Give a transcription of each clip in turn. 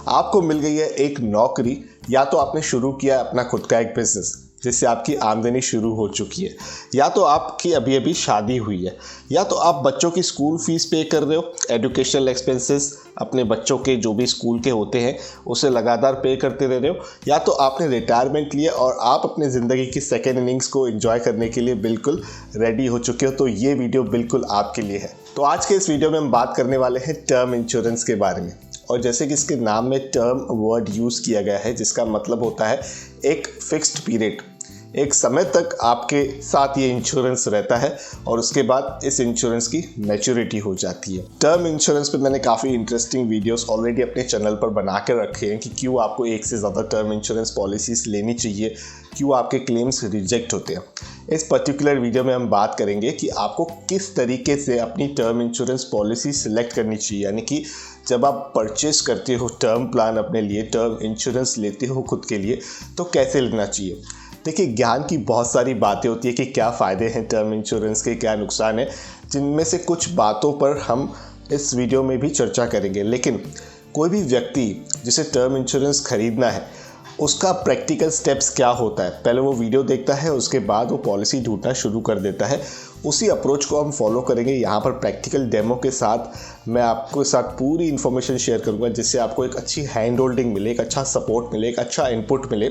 आपको मिल गई है एक नौकरी, या तो आपने शुरू किया अपना खुद का एक बिजनेस जिससे आपकी आमदनी शुरू हो चुकी है, या तो आपकी अभी अभी शादी हुई है, या तो आप बच्चों की स्कूल फीस पे कर रहे हो, एजुकेशनल एक्सपेंसेस अपने बच्चों के जो भी स्कूल के होते हैं उसे लगातार पे करते रह रहे हो, या तो आपने रिटायरमेंट लिया और आप अपने ज़िंदगी की सेकेंड इनिंग्स को एंजॉय करने के लिए बिल्कुल रेडी हो चुके हो। तो ये वीडियो बिल्कुल आपके लिए है। तो आज के इस वीडियो में हम बात करने वाले हैं टर्म इंश्योरेंस के बारे में। और जैसे कि इसके नाम में टर्म वर्ड यूज़ किया गया है, जिसका मतलब होता है एक फिक्स्ड पीरियड, एक समय तक आपके साथ ये इंश्योरेंस रहता है और उसके बाद इस इंश्योरेंस की मैच्योरिटी हो जाती है। टर्म इंश्योरेंस पे मैंने काफ़ी इंटरेस्टिंग वीडियोस ऑलरेडी अपने चैनल पर बना कर रखे हैं कि क्यों आपको एक से ज़्यादा टर्म इंश्योरेंस पॉलिसीज़ लेनी चाहिए, क्यों आपके क्लेम्स रिजेक्ट होते हैं। इस पर्टिकुलर वीडियो में हम बात करेंगे कि आपको किस तरीके से अपनी टर्म इंश्योरेंस पॉलिसी सिलेक्ट करनी चाहिए, यानी कि जब आप परचेस करते हो टर्म प्लान अपने लिए, टर्म इंश्योरेंस लेते हो खुद के लिए, तो कैसे लेना चाहिए। देखिए, ज्ञान की बहुत सारी बातें होती है कि क्या फ़ायदे हैं टर्म इंश्योरेंस के, क्या नुकसान है, जिनमें से कुछ बातों पर हम इस वीडियो में भी चर्चा करेंगे। लेकिन कोई भी व्यक्ति जिसे टर्म इंश्योरेंस खरीदना है, उसका प्रैक्टिकल स्टेप्स क्या होता है, पहले वो वीडियो देखता है, उसके बाद वो पॉलिसी ढूंढना शुरू कर देता है। उसी अप्रोच को हम फॉलो करेंगे। यहाँ पर प्रैक्टिकल डेमो के साथ मैं आपके साथ पूरी इन्फॉर्मेशन शेयर करूँगा, जिससे आपको एक अच्छी हैंड होल्डिंग मिले, एक अच्छा सपोर्ट मिले, एक अच्छा इनपुट मिले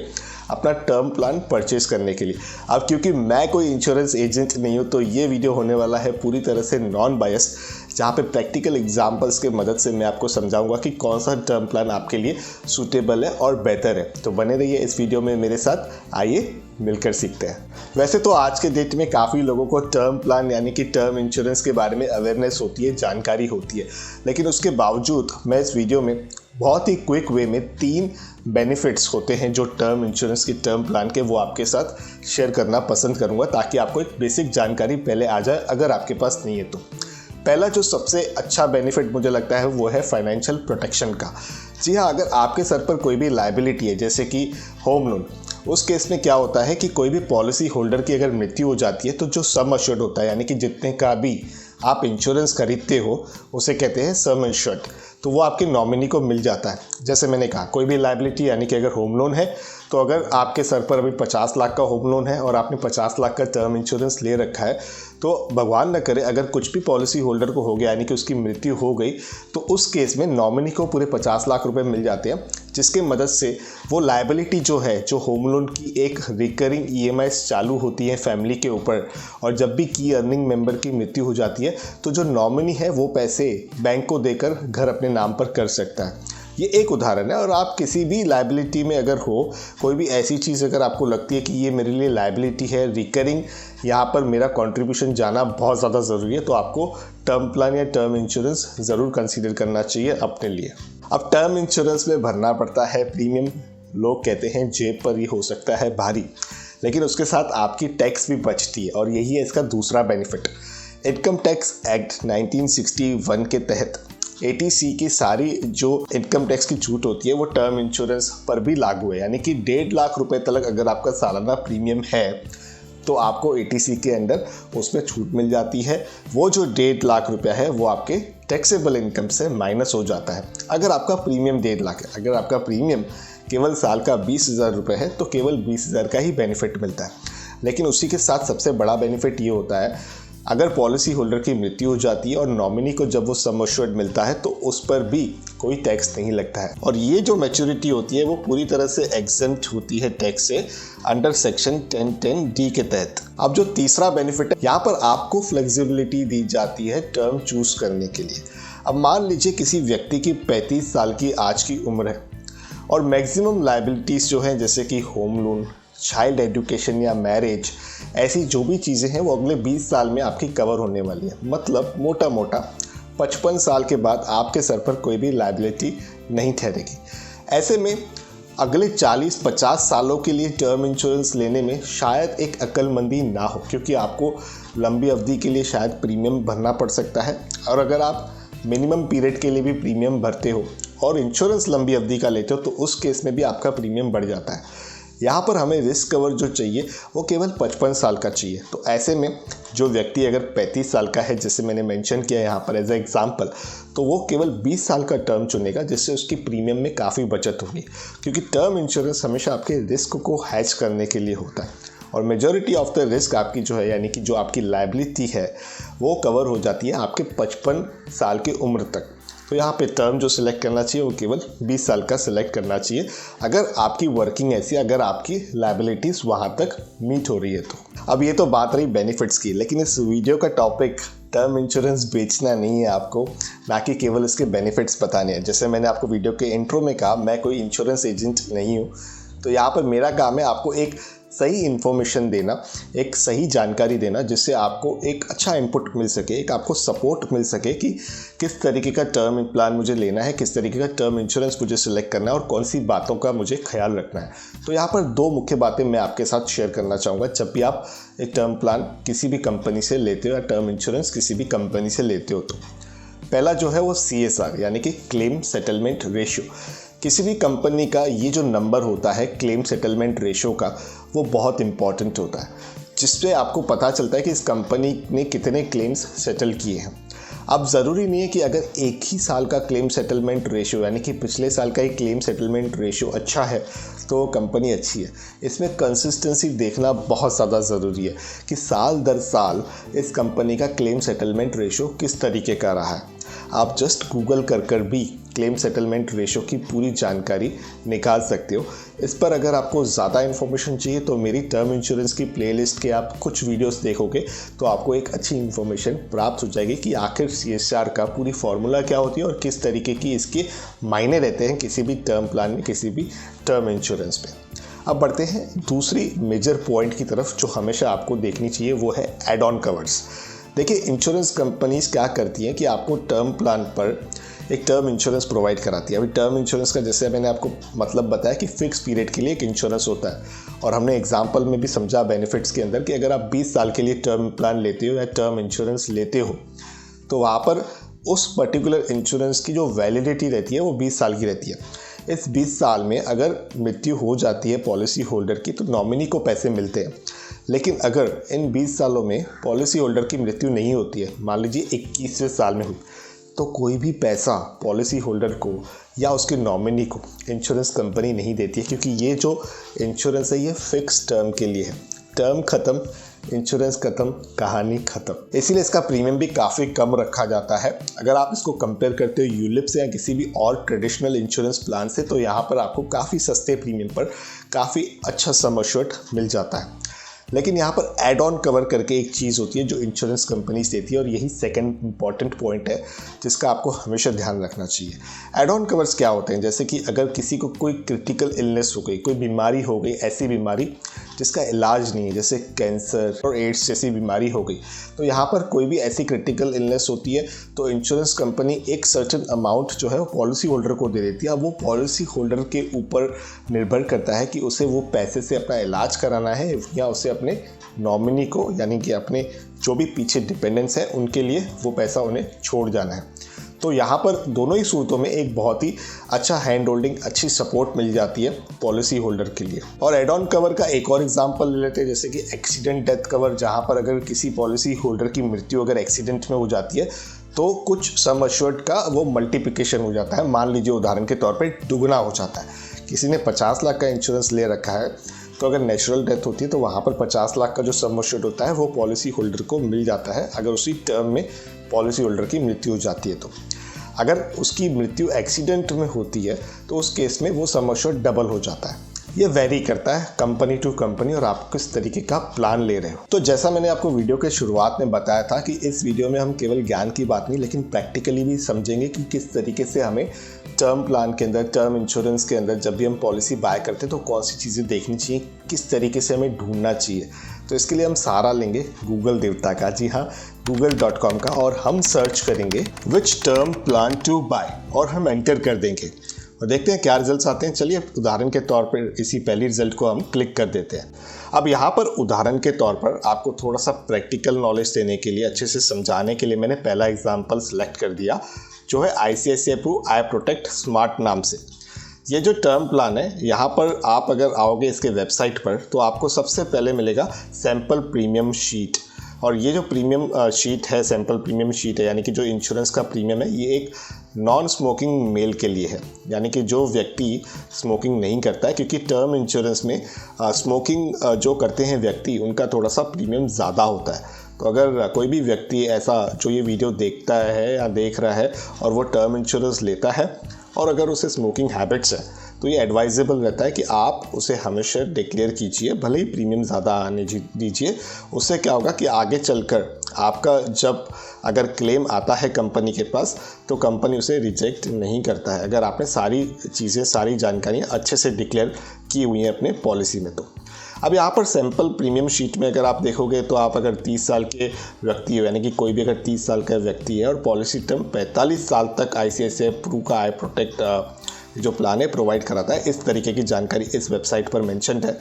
अपना टर्म प्लान परचेज करने के लिए। अब क्योंकि मैं कोई इंश्योरेंस एजेंट नहीं हूँ, तो ये वीडियो होने वाला है पूरी तरह से नॉन बायस, जहाँ पे प्रैक्टिकल एग्जांपल्स के मदद से मैं आपको समझाऊंगा कि कौन सा टर्म प्लान आपके लिए सूटेबल है और बेहतर है। तो बने रहिए इस वीडियो में मेरे साथ, आइए मिलकर सीखते हैं। वैसे तो आज के डेट में काफ़ी लोगों को टर्म प्लान यानी कि टर्म इंश्योरेंस के बारे में अवेयरनेस होती है, जानकारी होती है, लेकिन उसके बावजूद मैं इस वीडियो में बहुत ही क्विक वे में 3 बेनिफिट्स होते हैं जो टर्म इंश्योरेंस की टर्म प्लान के, वो आपके साथ शेयर करना पसंद करूंगा, ताकि आपको एक बेसिक जानकारी पहले आ जाए अगर आपके पास नहीं है तो। पहला जो सबसे अच्छा बेनिफिट मुझे लगता है वो है फाइनेंशियल प्रोटेक्शन का। जी हाँ, अगर आपके सर पर कोई भी लायबिलिटी है, जैसे कि होम लोन, उस केस में क्या होता है कि कोई भी पॉलिसी होल्डर की अगर मृत्यु हो जाती है, तो जो सम अश्योर्ड होता है, यानी कि जितने का भी आप इंश्योरेंस खरीदते हो उसे कहते हैं सम इंश्योर्ड, तो वो आपके नॉमिनी को मिल जाता है। जैसे मैंने कहा, कोई भी लायबिलिटी यानी कि अगर होम लोन है, तो अगर आपके सर पर अभी 50 लाख का होम लोन है और आपने 50 लाख का टर्म इंश्योरेंस ले रखा है, तो भगवान न करे अगर कुछ भी पॉलिसी होल्डर को हो गया, यानी कि उसकी मृत्यु हो गई, तो उस केस में नॉमिनी को पूरे 50 लाख रुपए मिल जाते हैं, जिसके मदद से वो लायबिलिटी जो है, जो होम लोन की एक रिकरिंग EMIs चालू होती है फैमिली के ऊपर, और जब भी की अर्निंग मेंबर की मृत्यु हो जाती है, तो जो नॉमिनी है वो पैसे बैंक को देकर घर अपने नाम पर कर सकता है। ये एक उदाहरण है। और आप किसी भी लायबिलिटी में अगर हो, कोई भी ऐसी चीज़ अगर आपको लगती है कि ये मेरे लिए लायबिलिटी है, रिकरिंग, यहाँ पर मेरा कंट्रीब्यूशन जाना बहुत ज़्यादा ज़रूरी है, तो आपको टर्म प्लान या टर्म इंश्योरेंस ज़रूर कंसीडर करना चाहिए अपने लिए। अब टर्म इंश्योरेंस में भरना पड़ता है प्रीमियम, लोग कहते हैं जेब पर ही हो सकता है भारी, लेकिन उसके साथ आपकी टैक्स भी बचती है, और यही है इसका दूसरा बेनिफिट। इनकम टैक्स एक्ट 1961 के तहत ATC की सारी जो इनकम टैक्स की छूट होती है वो टर्म इंश्योरेंस पर भी लागू है, यानी कि 1.5 लाख रुपए तक अगर आपका सालाना प्रीमियम है, तो आपको ATC के अंडर उसमें छूट मिल जाती है। वो जो 1.5 लाख रुपया है वो आपके टैक्सेबल इनकम से माइनस हो जाता है। अगर आपका प्रीमियम 1.5 लाख है, अगर आपका प्रीमियम केवल साल का 20,000 रुपये है, तो केवल 20,000 का ही बेनिफिट मिलता है। लेकिन उसी के साथ सबसे बड़ा बेनिफिट ये होता है, अगर पॉलिसी होल्डर की मृत्यु हो जाती है और नॉमिनी को जब वो सम अश्योर्ड मिलता है, तो उस पर भी कोई टैक्स नहीं लगता है। और ये जो मैच्योरिटी होती है वो पूरी तरह से एग्जेम्प्ट होती है टैक्स से, अंडर सेक्शन 1010D के तहत। अब जो तीसरा बेनिफिट है, यहाँ पर आपको फ्लेक्सिबिलिटी दी जाती है टर्म चूज करने के लिए। अब मान लीजिए किसी व्यक्ति की 35 साल की आज की उम्र है, और मैक्सिमम लायबिलिटीज़ जो हैं, जैसे कि होम लोन, चाइल्ड एजुकेशन या मैरिज, ऐसी जो भी चीज़ें हैं वो अगले 20 साल में आपकी कवर होने वाली है। मतलब मोटा मोटा 55 साल के बाद आपके सर पर कोई भी लायबिलिटी नहीं ठहरेगी। ऐसे में अगले 40-50 सालों के लिए टर्म इंश्योरेंस लेने में शायद एक अक्लमंदी ना हो, क्योंकि आपको लंबी अवधि के लिए शायद प्रीमियम भरना पड़ सकता है। और अगर आप मिनिमम पीरियड के लिए भी प्रीमियम भरते हो और इंश्योरेंस लंबी अवधि का लेते हो, तो उस केस में भी आपका प्रीमियम बढ़ जाता है। यहाँ पर हमें रिस्क कवर जो चाहिए वो केवल 55 साल का चाहिए। तो ऐसे में जो व्यक्ति अगर 35 साल का है, जैसे मैंने मेंशन किया यहाँ पर एज ए एग्जांपल, तो वो केवल 20 साल का टर्म चुनेगा, जिससे उसकी प्रीमियम में काफ़ी बचत होगी, क्योंकि टर्म इंश्योरेंस हमेशा आपके रिस्क को हैच करने के लिए होता है और मेजॉरिटी ऑफ द रिस्क आपकी जो है, यानी कि जो आपकी लायबिलिटी है, वो कवर हो जाती है आपके 55 साल की उम्र तक। तो यहाँ पे टर्म जो सिलेक्ट करना चाहिए वो केवल 20 साल का सिलेक्ट करना चाहिए, अगर आपकी वर्किंग ऐसी, अगर आपकी लायबिलिटीज़ वहाँ तक मीट हो रही है तो। अब ये तो बात रही बेनिफिट्स की, लेकिन इस वीडियो का टॉपिक टर्म इंश्योरेंस बेचना नहीं है आपको, ना कि केवल इसके बेनिफिट्स बताने हैं। जैसे मैंने आपको वीडियो के इंट्रो में कहा, मैं कोई इंश्योरेंस एजेंट नहीं हूँ, तो यहाँ पर मेरा काम है आपको एक सही इन्फॉर्मेशन देना, एक सही जानकारी देना, जिससे आपको एक अच्छा इनपुट मिल सके, एक आपको सपोर्ट मिल सके कि किस तरीके का टर्म प्लान मुझे लेना है, किस तरीके का टर्म इंश्योरेंस मुझे सिलेक्ट करना है और कौन सी बातों का मुझे ख्याल रखना है। तो यहाँ पर 2 मुख्य बातें मैं आपके साथ शेयर करना चाहूँगा जब भी आप एक टर्म प्लान किसी भी कंपनी से लेते हो या टर्म इंश्योरेंस किसी भी कंपनी से लेते हो। तो पहला जो है वो CSR, यानी कि क्लेम सेटलमेंट रेशियो। किसी भी कंपनी का ये जो नंबर होता है क्लेम सेटलमेंट रेशियो का, वो बहुत इंपॉर्टेंट होता है, जिससे आपको पता चलता है कि इस कंपनी ने कितने क्लेम्स सेटल किए हैं। अब ज़रूरी नहीं है कि अगर एक ही साल का क्लेम सेटलमेंट रेशियो, यानी कि पिछले साल का ही क्लेम सेटलमेंट रेशियो अच्छा है तो कंपनी अच्छी है। इसमें कंसिस्टेंसी देखना बहुत ज़्यादा ज़रूरी है कि साल दर साल इस कंपनी का क्लेम सेटलमेंट रेशियो किस तरीके का रहा है। आप जस्ट गूगल कर भी क्लेम सेटलमेंट रेशियो की पूरी जानकारी निकाल सकते हो। इस पर अगर आपको ज़्यादा इन्फॉर्मेशन चाहिए तो मेरी टर्म इंश्योरेंस की प्लेलिस्ट के आप कुछ वीडियोस देखोगे तो आपको एक अच्छी इन्फॉर्मेशन प्राप्त हो जाएगी कि आखिर CSR का पूरी फार्मूला क्या होती है और किस तरीके की इसके मायने रहते हैं किसी भी टर्म प्लान में, किसी भी टर्म इंश्योरेंस पे। अब बढ़ते हैं दूसरी मेजर पॉइंट की तरफ जो हमेशा आपको देखनी चाहिए, वो है एड ऑन कवर्स। देखिए, इंश्योरेंस कंपनीज क्या करती हैं कि आपको टर्म प्लान पर एक टर्म इंश्योरेंस प्रोवाइड कराती है। अभी टर्म इंश्योरेंस का जैसे मैंने आपको मतलब बताया कि फिक्स पीरियड के लिए एक इंश्योरेंस होता है, और हमने एग्जांपल में भी समझा बेनिफिट्स के अंदर कि अगर आप 20 साल के लिए टर्म प्लान लेते हो या टर्म इंश्योरेंस लेते हो तो वहाँ पर उस पर्टिकुलर इंश्योरेंस की जो वैलिडिटी रहती है वो 20 साल की रहती है। इस 20 साल में अगर मृत्यु हो जाती है पॉलिसी होल्डर की तो नॉमिनी को पैसे मिलते हैं, लेकिन अगर इन 20 सालों में पॉलिसी होल्डर की मृत्यु नहीं होती है, मान लीजिए 21वें साल में हुई, तो कोई भी पैसा पॉलिसी होल्डर को या उसके नॉमिनी को इंश्योरेंस कंपनी नहीं देती है, क्योंकि ये जो इंश्योरेंस है ये फिक्स टर्म के लिए है। टर्म ख़त्म, इंश्योरेंस ख़त्म, कहानी ख़त्म। इसीलिए इसका प्रीमियम भी काफ़ी कम रखा जाता है। अगर आप इसको कंपेयर करते हो यूलिप से या किसी भी और ट्रेडिशनल इंश्योरेंस प्लान से, तो यहाँ पर आपको काफ़ी सस्ते प्रीमियम पर काफ़ी अच्छा सम एश्योर्ड मिल जाता है। लेकिन यहाँ पर एड ऑन कवर करके एक चीज़ होती है जो इंश्योरेंस कंपनीज देती है, और यही सेकंड इंपॉर्टेंट पॉइंट है जिसका आपको हमेशा ध्यान रखना चाहिए। एड ऑन कवर्स क्या होते हैं? जैसे कि अगर किसी को कोई क्रिटिकल इलनेस हो गई, कोई बीमारी हो गई, ऐसी बीमारी जिसका इलाज नहीं है, जैसे कैंसर और एड्स जैसी बीमारी हो गई, तो यहाँ पर कोई भी ऐसी क्रिटिकल इलनेस होती है तो इंश्योरेंस कंपनी एक सर्टेन अमाउंट जो है वो पॉलिसी होल्डर को दे देती है। अब वो पॉलिसी होल्डर के ऊपर निर्भर करता है कि उसे वो पैसे से अपना इलाज कराना है या उसे अपने नॉमिनी को, यानी कि अपने जो भी पीछे डिपेंडेंट्स हैं उनके लिए वो पैसा उन्हें छोड़ जाना है। तो यहाँ पर दोनों ही सूरतों में एक बहुत ही अच्छा हैंड होल्डिंग, अच्छी सपोर्ट मिल जाती है पॉलिसी होल्डर के लिए। और एड ऑन कवर का एक और एग्जांपल ले लेते हैं, जैसे कि एक्सीडेंट डेथ कवर, जहाँ पर अगर किसी पॉलिसी होल्डर की मृत्यु अगर एक्सीडेंट में हो जाती है तो कुछ सम एश्योर्ड का वो मल्टीप्लिकेशन हो जाता है। मान लीजिए उदाहरण के तौर पर दुगना हो जाता है। किसी ने 50 लाख का इंश्योरेंस ले रखा है, तो अगर नेचुरल डेथ होती है तो वहाँ पर 50 लाख का जो सम एश्योर्ड होता है वो पॉलिसी होल्डर को मिल जाता है अगर उसी टर्म में पॉलिसी होल्डर की मृत्यु हो जाती है। तो अगर उसकी मृत्यु एक्सीडेंट में होती है तो उस केस में वो सम एश्योर्ड डबल हो जाता है। ये वेरी करता है कंपनी टू कंपनी और आप किस तरीके का प्लान ले रहे हो। तो जैसा मैंने आपको वीडियो के शुरुआत में बताया था कि इस वीडियो में हम केवल ज्ञान की बात नहीं, लेकिन प्रैक्टिकली भी समझेंगे कि किस तरीके से हमें टर्म प्लान के अंदर, टर्म इंश्योरेंस के अंदर जब भी हम पॉलिसी बाय करते हैं तो कौन सी चीज़ें देखनी चाहिए, किस तरीके से हमें ढूंढना चाहिए। तो इसके लिए हम सहारा लेंगे गूगल देवता का, जी हाँ, google.com का, और हम सर्च करेंगे which term plan to buy और हम एंटर कर देंगे और देखते हैं क्या रिजल्ट्स आते हैं। चलिए उदाहरण के तौर पर इसी पहली रिजल्ट को हम क्लिक कर देते हैं। अब यहाँ पर उदाहरण के तौर पर आपको थोड़ा सा प्रैक्टिकल नॉलेज देने के लिए, अच्छे से समझाने के लिए मैंने पहला एग्जाम्पल सेलेक्ट कर दिया जो है ICICI Pru आई प्रोटेक्ट स्मार्ट नाम से। ये जो टर्म प्लान है, यहाँ पर आप अगर आओगे इसके वेबसाइट पर तो आपको सबसे पहले मिलेगा सैम्पल प्रीमियम शीट। और ये जो प्रीमियम शीट है, सैम्पल प्रीमियम शीट है, यानी कि जो इंश्योरेंस का प्रीमियम है, ये एक नॉन स्मोकिंग मेल के लिए है, यानी कि जो व्यक्ति स्मोकिंग नहीं करता है, क्योंकि टर्म इंश्योरेंस में स्मोकिंग जो करते हैं व्यक्ति, उनका थोड़ा सा प्रीमियम ज़्यादा होता है। तो अगर कोई भी व्यक्ति ऐसा जो ये वीडियो देखता है या देख रहा है और वो टर्म इंश्योरेंस लेता है और अगर उसे स्मोकिंग हैबिट्स है, तो ये एडवाइजेबल रहता है कि आप उसे हमेशा डिक्लेयर कीजिए, भले ही प्रीमियम ज़्यादा आने दीजिए। उससे क्या होगा कि आगे चलकर आपका जब अगर क्लेम आता है कंपनी के पास, तो कंपनी उसे रिजेक्ट नहीं करता है, अगर आपने सारी चीज़ें, सारी जानकारियाँ अच्छे से डिक्लेयर की हुई हैं अपने पॉलिसी में। तो अब यहाँ पर सैम्पल प्रीमियम शीट में अगर आप देखोगे तो आप अगर 30 साल के व्यक्ति हो, यानी कि कोई भी अगर 30 साल का व्यक्ति है और पॉलिसी टर्म 45 साल तक ICICI प्रू का आई प्रोटेक्ट जो प्लान है प्रोवाइड कराता है, इस तरीके की जानकारी इस वेबसाइट पर मेंशन्ड है,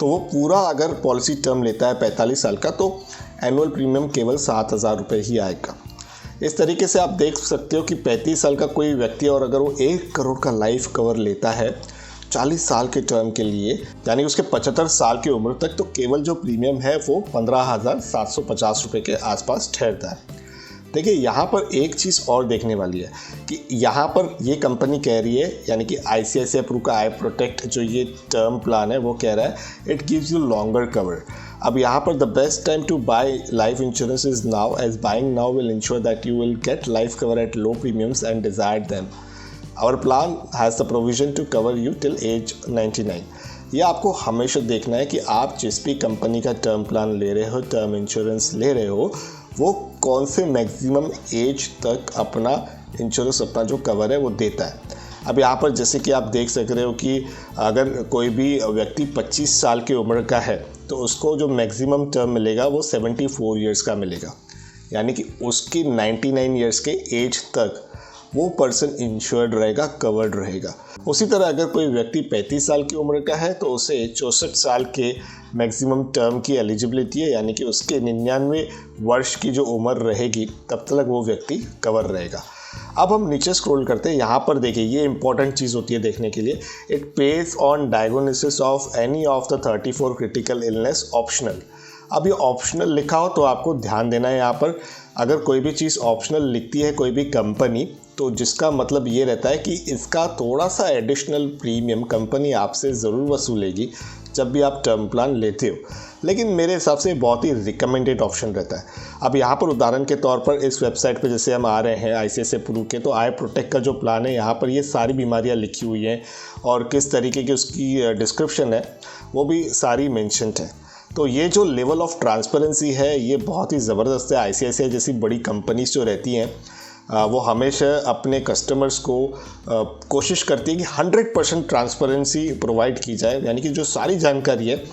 तो वो पूरा अगर पॉलिसी टर्म लेता है 45 साल का, तो एनुअल प्रीमियम केवल 7,000 रुपये ही आएगा। इस तरीके से आप देख सकते हो कि 35 साल का कोई व्यक्ति और अगर वो 1 करोड़ का लाइफ कवर लेता है 40 साल के टर्म के लिए, यानी उसके 75 साल की उम्र तक, तो केवल जो प्रीमियम है वो 15,750 रुपये के आसपास ठहरता है। देखिए, यहाँ पर एक चीज़ और देखने वाली है कि यहाँ पर ये कंपनी कह रही है, यानी कि ICICI प्रू का आई प्रोटेक्ट जो ये टर्म प्लान है वो कह रहा है it gives you longer cover. अब यहाँ पर the best time to buy life insurance is now, as buying now will insure that you will get life cover at low premiums and desired them. Our plan has the provision to cover you till age 99। ये आपको हमेशा देखना है कि आप जिस भी company का टर्म प्लान ले रहे हो, टर्म इंश्योरेंस ले रहे हो, वो कौन से मैक्सिमम एज तक अपना इंश्योरेंस, अपना जो कवर है वो देता है। अब यहाँ पर जैसे कि आप देख सक रहे हो कि अगर कोई भी व्यक्ति 25 साल की उम्र का है तो उसको जो मैक्सिमम टर्म मिलेगा वो 74 ईयर्स का मिलेगा, यानी कि उसकी 99 ईयर्स के एज तक वो पर्सन इंश्योर्ड रहेगा, कवर्ड रहेगा। उसी तरह अगर कोई व्यक्ति 35 साल की उम्र का है तो उसे 64 साल के मैक्सिमम टर्म की एलिजिबिलिटी है, यानी कि उसके 99 वर्ष की जो उम्र रहेगी तब तक वो व्यक्ति कवर रहेगा। अब हम नीचे स्क्रॉल करते हैं, यहाँ पर देखिए ये इंपॉर्टेंट चीज़ होती है देखने के लिए, it pays on diagnosis of any of the 34 critical illness optional. अब ये ऑप्शनल लिखा हो तो आपको ध्यान देना है, यहाँ पर अगर कोई भी चीज़ ऑप्शनल लिखती है कोई भी कंपनी, तो जिसका मतलब ये रहता है कि इसका थोड़ा सा एडिशनल प्रीमियम कंपनी आपसे ज़रूर वसूलेगी जब भी आप टर्म प्लान लेते हो, लेकिन मेरे हिसाब से बहुत ही रिकमेंडेड ऑप्शन रहता है। अब यहाँ पर उदाहरण के तौर पर इस वेबसाइट पे जैसे हम आ रहे हैं ICICI प्रू के, तो आई प्रोटेक्ट का जो प्लान है यहाँ पर ये सारी बीमारियाँ लिखी हुई हैं और किस तरीके की उसकी डिस्क्रिप्शन है वो भी सारी मेंशन्ड है। तो ये जो लेवल ऑफ ट्रांसपेरेंसी है ये बहुत ही ज़बरदस्त है। ICICI जैसी बड़ी कंपनीज जो रहती हैं वो हमेशा अपने कस्टमर्स को कोशिश करती है कि 100% ट्रांसपेरेंसी प्रोवाइड की जाए, यानी कि जो सारी जानकारी है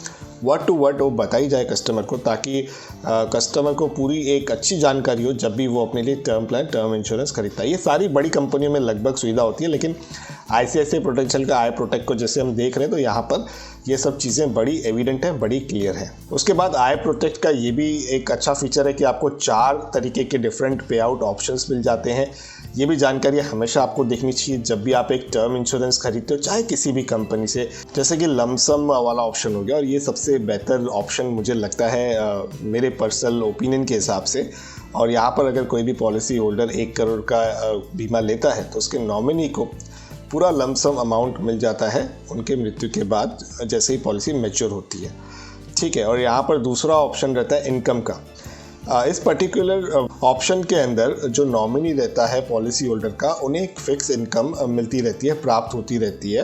वर्ड टू वर्ड वो बताई जाए कस्टमर को, ताकि कस्टमर को पूरी एक अच्छी जानकारी हो जब भी वो अपने लिए टर्म प्लान, टर्म इंश्योरेंस खरीदता है। ये सारी बड़ी कंपनियों में लगभग सुविधा होती है, लेकिन ICICI प्रोटेक्शन का आई प्रोटेक्ट को जैसे हम देख रहे हैं तो यहाँ पर ये सब चीज़ें बड़ी एविडेंट हैं, बड़ी क्लियर है। उसके बाद आई प्रोटेक्ट का ये भी एक अच्छा फीचर है कि आपको 4 तरीके के डिफरेंट पे आउट ऑप्शंस मिल जाते हैं। ये भी जानकारी हमेशा आपको देखनी चाहिए जब भी आप एक टर्म इंश्योरेंस खरीदते हो, चाहे किसी भी कंपनी से, जैसे कि लमसम वाला ऑप्शन हो गया, और ये सबसे बेहतर ऑप्शन मुझे लगता है मेरे पर्सनल ओपिनियन के हिसाब से। और यहाँ पर अगर कोई भी पॉलिसी होल्डर 1 करोड़ का बीमा लेता है तो उसके नॉमिनी को पूरा लमसम अमाउंट मिल जाता है उनके मृत्यु के बाद, जैसे ही पॉलिसी मैच्योर होती है। ठीक है, और यहाँ पर दूसरा ऑप्शन रहता है इनकम का। इस पर्टिकुलर ऑप्शन के अंदर जो नॉमिनी रहता है पॉलिसी होल्डर का, उन्हें एक फिक्स इनकम मिलती रहती है, प्राप्त होती रहती है।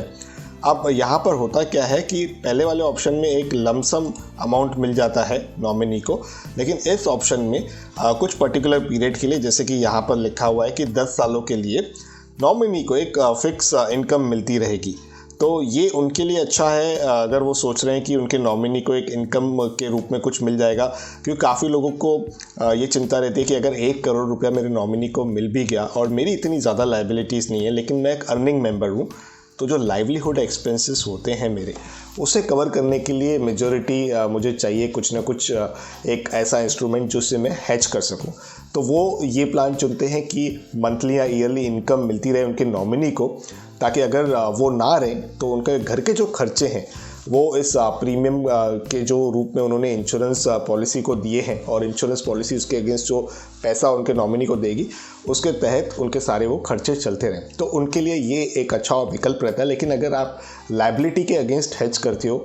अब यहाँ पर होता क्या है कि पहले वाले ऑप्शन में एक लमसम अमाउंट मिल जाता है नॉमिनी को, लेकिन इस ऑप्शन में कुछ पर्टिकुलर पीरियड के लिए, जैसे कि यहाँ पर लिखा हुआ है कि 10 सालों के लिए नॉमिनी को एक फिक्स इनकम मिलती रहेगी। तो ये उनके लिए अच्छा है अगर वो सोच रहे हैं कि उनके नॉमिनी को एक इनकम के रूप में कुछ मिल जाएगा, क्योंकि काफ़ी लोगों को ये चिंता रहती है कि अगर 1 करोड़ रुपया मेरे नॉमिनी को मिल भी गया और मेरी इतनी ज़्यादा लायबिलिटीज़ नहीं है, लेकिन मैं एक अर्निंग मेंबर हूँ, तो जो लाइवलीहुड एक्सपेंसेस होते हैं मेरे, उसे कवर करने के लिए मेजॉरिटी मुझे चाहिए कुछ ना कुछ एक ऐसा इंस्ट्रूमेंट जिससे मैं हेज कर सकूं। तो वो ये प्लान चुनते हैं कि मंथली या ईयरली इनकम मिलती रहे उनके नॉमिनी को, ताकि अगर वो ना रहें तो उनके घर के जो खर्चे हैं वो इस प्रीमियम के जो रूप में उन्होंने इंश्योरेंस पॉलिसी को दिए हैं, और इंश्योरेंस पॉलिसी उसके अगेंस्ट जो पैसा उनके नॉमिनी को देगी उसके तहत उनके सारे वो खर्चे चलते रहें। तो उनके लिए ये एक अच्छा विकल्प रहता है। लेकिन अगर आप लायबिलिटी के अगेंस्ट हेज करते हो,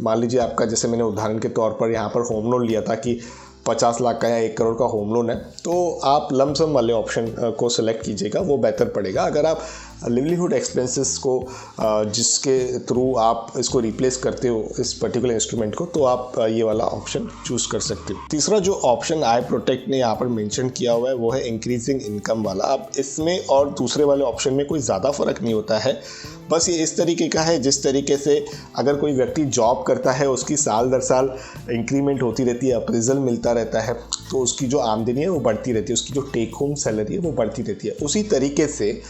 मान लीजिए आपका, जैसे मैंने उदाहरण के तौर पर यहाँ पर होम लोन लिया था कि 50 लाख का या 1 करोड़ का होम लोन है, तो आप लमसम वाले ऑप्शन को सिलेक्ट कीजिएगा, वो बेहतर पड़ेगा। अगर आप लिवलीहुड एक्सपेंसेस को जिसके थ्रू आप इसको रिप्लेस करते हो इस पर्टिकुलर इंस्ट्रूमेंट को, तो आप ये वाला ऑप्शन चूज़ कर सकते हो। तीसरा जो ऑप्शन आई प्रोटेक्ट ने यहाँ पर मेंशन किया हुआ है वो है इंक्रीजिंग इनकम वाला। अब इसमें और दूसरे वाले ऑप्शन में कोई ज़्यादा फ़र्क नहीं होता है, बस ये इस तरीके का है जिस तरीके से अगर कोई व्यक्ति जॉब करता है उसकी साल दर साल इंक्रीमेंट होती रहती है, अप्रेजल मिलता रहता है, तो उसकी जो आमदनी है वो बढ़ती रहती है, उसकी जो टेक होम सैलरी है वो बढ़ती रहती है। उसी तरीके से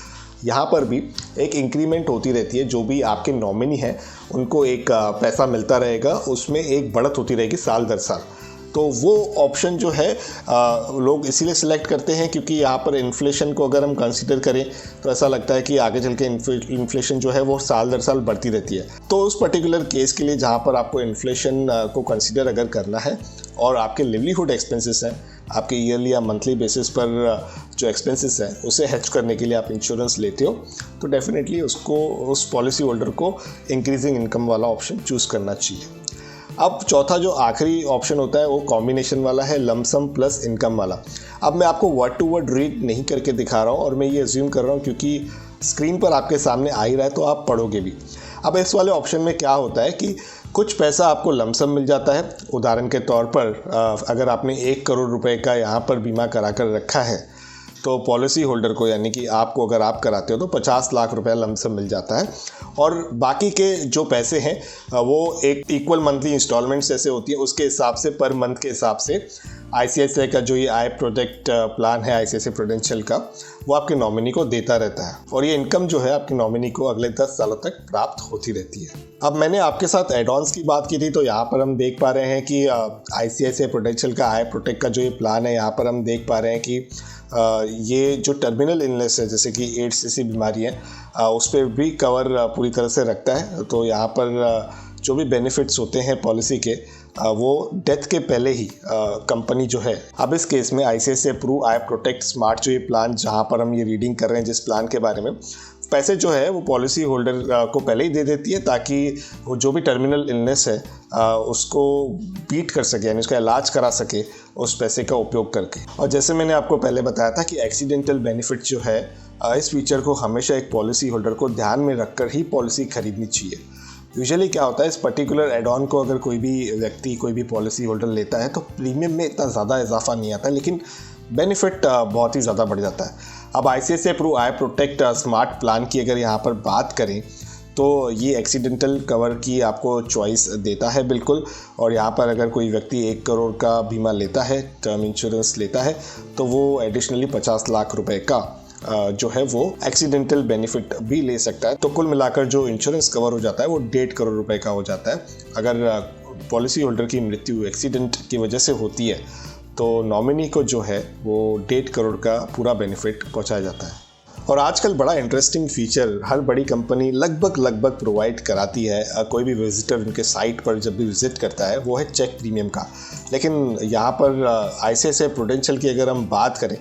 यहाँ पर भी एक इंक्रीमेंट होती रहती है। जो भी आपके नॉमिनी है उनको एक पैसा मिलता रहेगा, उसमें एक बढ़त होती रहेगी साल दर साल। तो वो ऑप्शन जो है लोग इसीलिए सिलेक्ट करते हैं क्योंकि यहाँ पर इन्फ्लेशन को अगर हम कंसीडर करें तो ऐसा लगता है कि आगे चल के इन्फ्लेशन जो है वो साल दर साल बढ़ती रहती है। तो उस पर्टिकुलर केस के लिए जहाँ पर आपको इन्फ्लेशन को कंसीडर अगर करना है और आपके लिवलीहुड एक्सपेंसेस हैं, आपके ईयरली या मंथली बेसिस पर जो एक्सपेंसेस हैं उसे हेज करने के लिए आप इंश्योरेंस लेते हो, तो डेफिनेटली उसको, उस पॉलिसी होल्डर को इंक्रीजिंग इनकम वाला ऑप्शन चूज़ करना चाहिए। अब चौथा जो आखिरी ऑप्शन होता है वो कॉम्बिनेशन वाला है, लमसम प्लस इनकम वाला। अब मैं आपको वर्ड टू वर्ड रीड नहीं करके दिखा रहा हूँ और मैं ये अज्यूम कर रहा हूँ क्योंकि स्क्रीन पर आपके सामने आ ही रहा है तो आप पढ़ोगे भी। अब इस वाले ऑप्शन में क्या होता है कि कुछ पैसा आपको लमसम मिल जाता है। उदाहरण के तौर पर अगर आपने 1 करोड़ रुपए का यहाँ पर बीमा करा कर रखा है तो पॉलिसी होल्डर को, यानी कि आपको अगर आप कराते हो तो 50 लाख रुपए लमसम मिल जाता है, और बाकी के जो पैसे हैं वो एक इक्वल मंथली इंस्टॉलमेंट्स जैसे होती है उसके हिसाब से, पर मंथ के हिसाब से आईसीआईसीआई का जो ये आई प्रोटेक्ट प्लान है आईसीआईसीआई प्रूडेंशियल का, वो आपके नॉमिनी को देता रहता है, और ये इनकम जो है आपके नॉमिनी को अगले 10 सालों तक प्राप्त होती रहती है। अब मैंने आपके साथ एड ऑन्स की बात की थी, तो यहाँ पर हम देख पा रहे हैं कि आईसीआईसीआई प्रूडेंशियल का आई प्रोटेक्ट का जो ये प्लान है, यहाँ पर हम देख पा रहे हैं कि ये जो टर्मिनल इलनेस है जैसे कि एड्स जैसी बीमारी है उस पर भी कवर पूरी तरह से रखता है। तो यहाँ पर जो भी बेनिफिट्स होते हैं पॉलिसी के वो डेथ के पहले ही कंपनी जो है, अब इस केस में आईसीआईसीआई प्रू आई प्रोटेक्ट स्मार्ट जो ये प्लान, जहाँ पर हम ये रीडिंग कर रहे हैं जिस प्लान के बारे में, पैसे जो है वो पॉलिसी होल्डर को पहले ही दे देती है ताकि वो जो भी टर्मिनल इलनेस है उसको बीट कर सके, यानी उसका इलाज करा सके उस पैसे का उपयोग करके। और जैसे मैंने आपको पहले बताया था कि एक्सीडेंटल बेनिफिट जो है, इस फीचर को हमेशा एक पॉलिसी होल्डर को ध्यान में रखकर ही पॉलिसी खरीदनी चाहिए। यूजुअली क्या होता है, इस पर्टिकुलर एड ऑन को अगर कोई भी व्यक्ति, कोई भी पॉलिसी होल्डर लेता है तो प्रीमियम में इतना ज़्यादा इजाफा नहीं आता, लेकिन बेनिफिट बहुत ही ज़्यादा बढ़ जाता है। अब आईसीआईसीआई प्रू आई प्रोटेक्ट स्मार्ट प्लान की अगर यहाँ पर बात करें तो ये एक्सीडेंटल कवर की आपको चॉइस देता है बिल्कुल, और यहाँ पर अगर कोई व्यक्ति 1 करोड़ का बीमा लेता है, टर्म इंश्योरेंस लेता है, तो वो एडिशनली 50 लाख रुपए का जो है वो एक्सीडेंटल बेनिफिट भी ले सकता है। तो कुल मिलाकर जो इंश्योरेंस कवर हो जाता है वो 1.5 करोड़ रुपए का हो जाता है। अगर पॉलिसी होल्डर की मृत्यु एक्सीडेंट की वजह से होती है तो नॉमिनी को जो है वो 1.5 करोड़ का पूरा बेनिफिट पहुंचाया जाता है। और आजकल बड़ा इंटरेस्टिंग फीचर हर बड़ी कंपनी लगभग प्रोवाइड कराती है। कोई भी विजिटर उनके साइट पर जब भी विजिट करता है वो है चेक प्रीमियम का। लेकिन यहाँ पर आईसीआईसीआई प्रूडेंशियल की अगर हम बात करें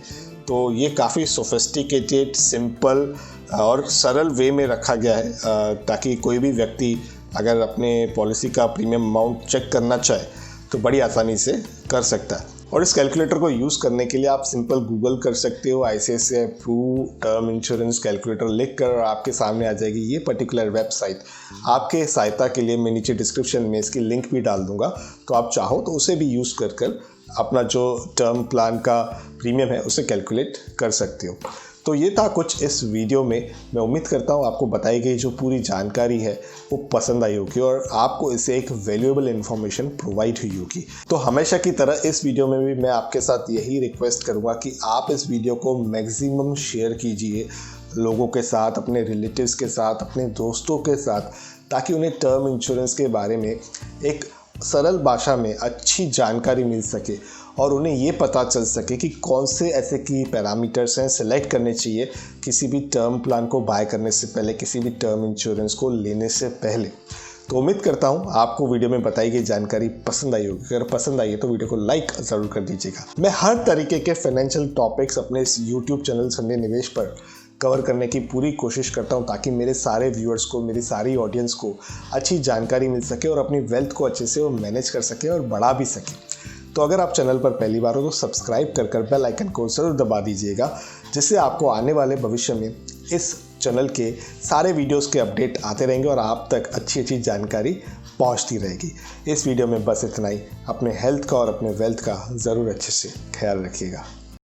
तो ये काफ़ी सोफिस्टिकेटेड, सिंपल और सरल वे में रखा गया है ताकि कोई भी व्यक्ति अगर अपने पॉलिसी का प्रीमियम अमाउंट चेक करना चाहे तो बड़ी आसानी से कर सकता है। और इस कैलकुलेटर को यूज़ करने के लिए आप सिंपल गूगल कर सकते हो ICICI Pru term insurance calculator लिख कर, और आपके सामने आ जाएगी ये पर्टिकुलर वेबसाइट। आपके सहायता के लिए मैं नीचे डिस्क्रिप्शन में इसकी लिंक भी डाल दूंगा, तो आप चाहो तो उसे भी यूज़ कर अपना जो टर्म प्लान का प्रीमियम है उसे कैलकुलेट कर सकते हो। तो ये था कुछ इस वीडियो में। मैं उम्मीद करता हूँ आपको बताई गई जो पूरी जानकारी है वो पसंद आई होगी और आपको इससे एक वैल्यूएबल इन्फॉर्मेशन प्रोवाइड हुई होगी। तो हमेशा की तरह इस वीडियो में भी मैं आपके साथ यही रिक्वेस्ट करूँगा कि आप इस वीडियो को मैक्सिमम शेयर कीजिए लोगों के साथ, अपने रिलेटिव्स के साथ, अपने दोस्तों के साथ, ताकि उन्हें टर्म इंश्योरेंस के बारे में एक सरल भाषा में अच्छी जानकारी मिल सके और उन्हें ये पता चल सके कि कौन से ऐसे की पैरामीटर्स हैं सेलेक्ट करने चाहिए किसी भी टर्म प्लान को बाय करने से पहले, किसी भी टर्म इंश्योरेंस को लेने से पहले। तो उम्मीद करता हूँ आपको वीडियो में बताई गई जानकारी पसंद आई होगी। अगर पसंद आई है तो वीडियो को लाइक ज़रूर कर दीजिएगा। मैं हर तरीके के फाइनेंशियल टॉपिक्स अपने इस यूट्यूब चैनल संडे निवेश पर कवर करने की पूरी कोशिश करता हूं, ताकि मेरे सारे व्यूअर्स को, मेरी सारी ऑडियंस को अच्छी जानकारी मिल सके और अपनी वेल्थ को अच्छे से वो मैनेज कर सके और बढ़ा भी सके। तो अगर आप चैनल पर पहली बार हो तो सब्सक्राइब कर बेल आइकन को ज़रूर दबा दीजिएगा, जिससे आपको आने वाले भविष्य में इस चैनल के सारे वीडियोस के अपडेट आते रहेंगे और आप तक अच्छी अच्छी जानकारी पहुंचती रहेगी। इस वीडियो में बस इतना ही। अपने हेल्थ का और अपने वेल्थ का ज़रूर अच्छे से ख्याल रखिएगा।